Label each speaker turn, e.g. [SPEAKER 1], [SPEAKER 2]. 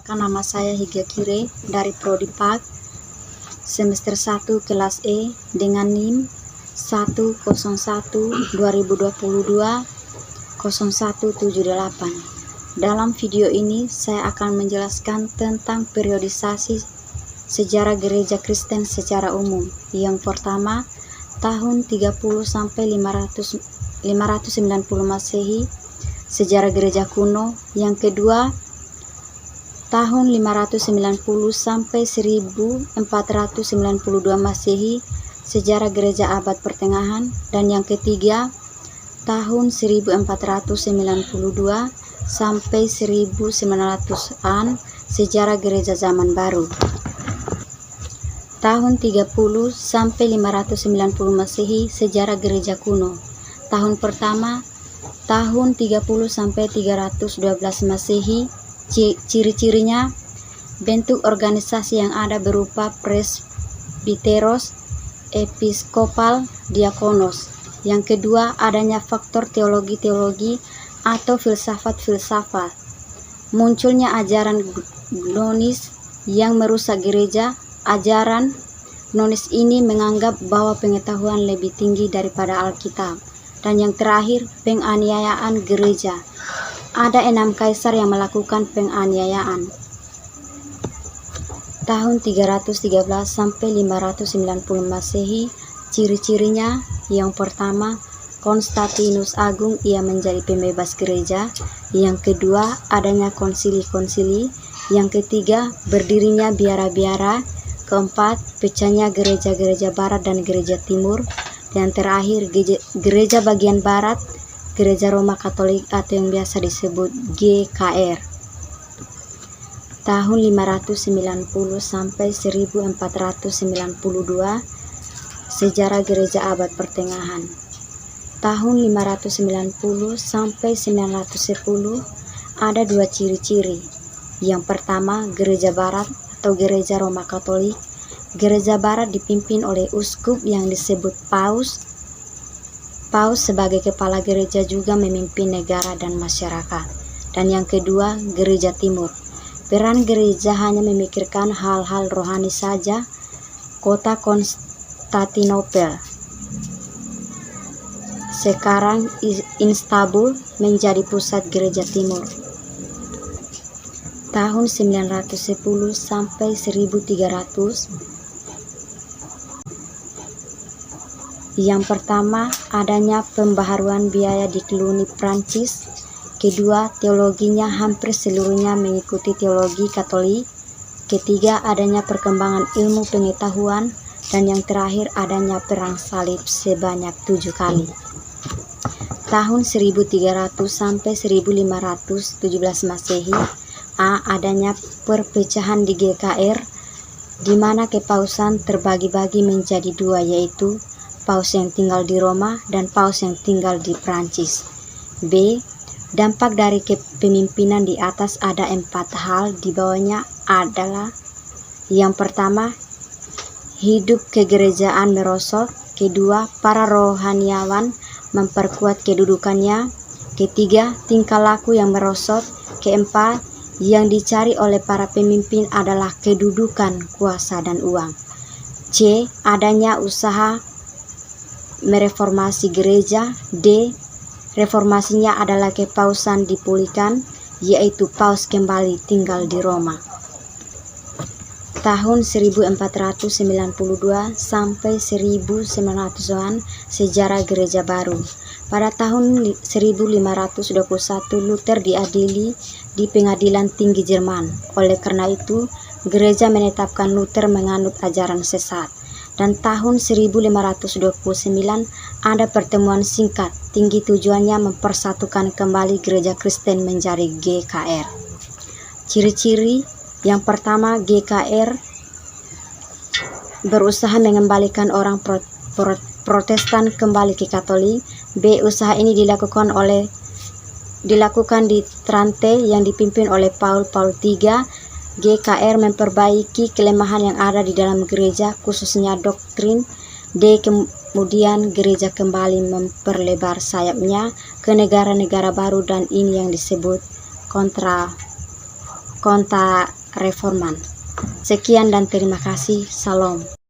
[SPEAKER 1] Perkenalkan, nama saya Higa Kire dari Prodi PAG semester 1 kelas E dengan NIM 101-2022-0178. Dalam video ini saya akan menjelaskan tentang periodisasi sejarah gereja Kristen secara umum. Yang pertama, tahun 30 sampai 590 Masehi, sejarah gereja kuno. Yang kedua, tahun 590 sampai 1492 Masehi, sejarah gereja abad pertengahan. Dan yang ketiga, tahun 1492 sampai 1900-an, sejarah gereja zaman baru. Tahun 30 sampai 590 Masehi, sejarah gereja kuno. Tahun pertama, tahun 30 sampai 312 Masehi. Ciri-cirinya, bentuk organisasi yang ada berupa presbiteros, episkopal, diakonos. Yang kedua, adanya faktor teologi-teologi atau filsafat-filsafat. Munculnya ajaran gnosis yang merusak gereja. Ajaran gnosis ini menganggap bahwa pengetahuan lebih tinggi daripada Alkitab. Dan yang terakhir, penganiayaan gereja. Ada 6 kaisar yang melakukan penganiayaan. Tahun 313 sampai 590 Masehi, ciri-cirinya, yang pertama, Konstantinus Agung, ia menjadi pembebas gereja. Yang kedua, adanya konsili-konsili. Yang ketiga, berdirinya biara-biara. Keempat, pecahnya gereja-gereja barat dan gereja timur. Dan terakhir, gereja bagian barat, Gereja Roma Katolik atau yang biasa disebut GKR. Tahun 590 sampai 1492, sejarah gereja abad pertengahan. Tahun 590 sampai 910, ada 2 ciri-ciri. Yang pertama, gereja barat atau gereja Roma Katolik. Gereja barat dipimpin oleh uskup yang disebut paus. Paus sebagai kepala gereja juga memimpin negara dan masyarakat. Dan yang kedua, gereja timur. Peran gereja hanya memikirkan hal-hal rohani saja. Kota Konstantinopel, sekarang Istanbul, menjadi pusat gereja timur. Tahun 910 sampai 1300. Yang pertama, adanya pembaharuan biaya di Cluny, Prancis. Kedua, teologinya hampir seluruhnya mengikuti teologi Katolik. Ketiga, adanya perkembangan ilmu pengetahuan. Dan yang terakhir, adanya perang salib sebanyak 7 kali. Tahun 1300 sampai 1517 Masehi, adanya perpecahan di GKR, di mana kepausan terbagi-bagi menjadi 2, yaitu paus yang tinggal di Roma dan paus yang tinggal di Prancis. B. Dampak dari kepemimpinan di atas, ada 4 hal. Di bawahnya adalah: yang pertama, hidup kegerejaan merosot. Kedua, para rohaniawan memperkuat kedudukannya. Ketiga, tingkah laku yang merosot. Keempat, yang dicari oleh para pemimpin adalah kedudukan, kuasa, dan uang. C. Adanya usaha mereformasi gereja. D. Reformasinya adalah kepausan dipulihkan, yaitu paus kembali tinggal di Roma. Tahun 1492 sampai 1900-an, sejarah gereja baru. Pada tahun 1521, Luther diadili di pengadilan tinggi Jerman. Oleh karena itu, gereja menetapkan Luther menganut ajaran sesat. Dan tahun 1529 ada pertemuan singkat tinggi, tujuannya mempersatukan kembali gereja Kristen menjadi GKR. Ciri-ciri, yang pertama, GKR berusaha mengembalikan orang Protestan kembali ke Katolik. B. Usaha ini dilakukan di Trante yang dipimpin oleh Paul III. GKR memperbaiki kelemahan yang ada di dalam gereja, khususnya doktrin. D. Kemudian gereja kembali memperlebar sayapnya ke negara-negara baru, dan ini yang disebut reforman. Sekian dan terima kasih. Salam.